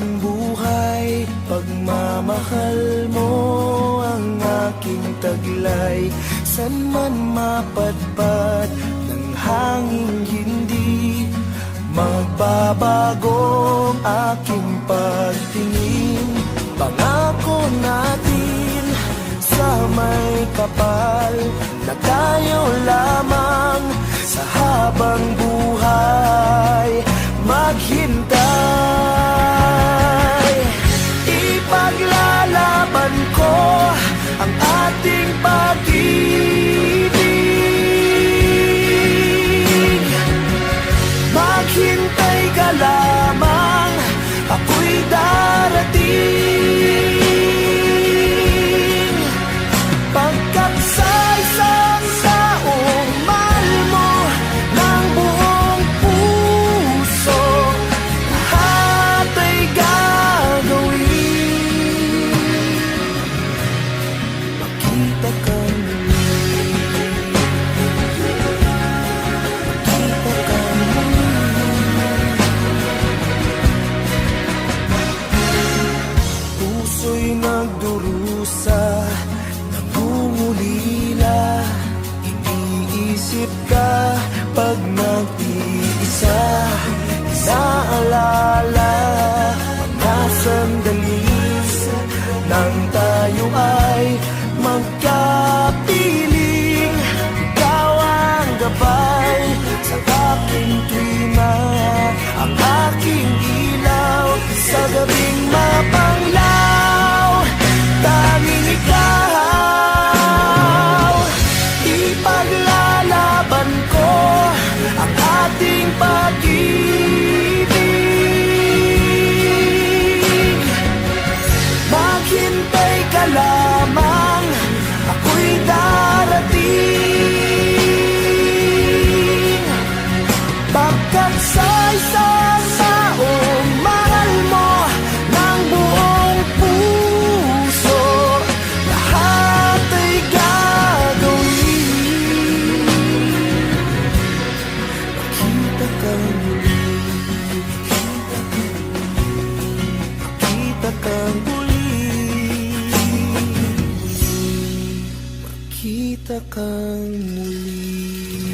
aking buhay. Pagmamahal mo ang aking taglay. San man mapadpad ng hangin, hindi magbabago ang aking pagtingin. Pangako natin sa may kapal na tayo lamang sa habang buhay maghintay. Ipaglalaban ko ang ating pag-ibig. Maghintay ka lamang, ako'y darating. Pagkat sa isang taong mahal mo ng buong puso, lahat ay gagawin. Makita ka muli, makita ka muli. Puso'y nagdurusa, nangungulila. Iniisip ka pag nag-iisa. Inaalala mga sandali nang tayo ay magkapiling. Ikaw ang gabay sa aking tuwina, ang aking ilaw sa gabing mapanglaw. Tanging ikaw, ipaglalaban ko ang ating pag-ibig. Maghintay ka lamang, ako'y darating. Pagkat sa isang taong mahal mo ng buong puso, lahat ay gagawin. Makita ka muli, makita ka muli, makita ka muli.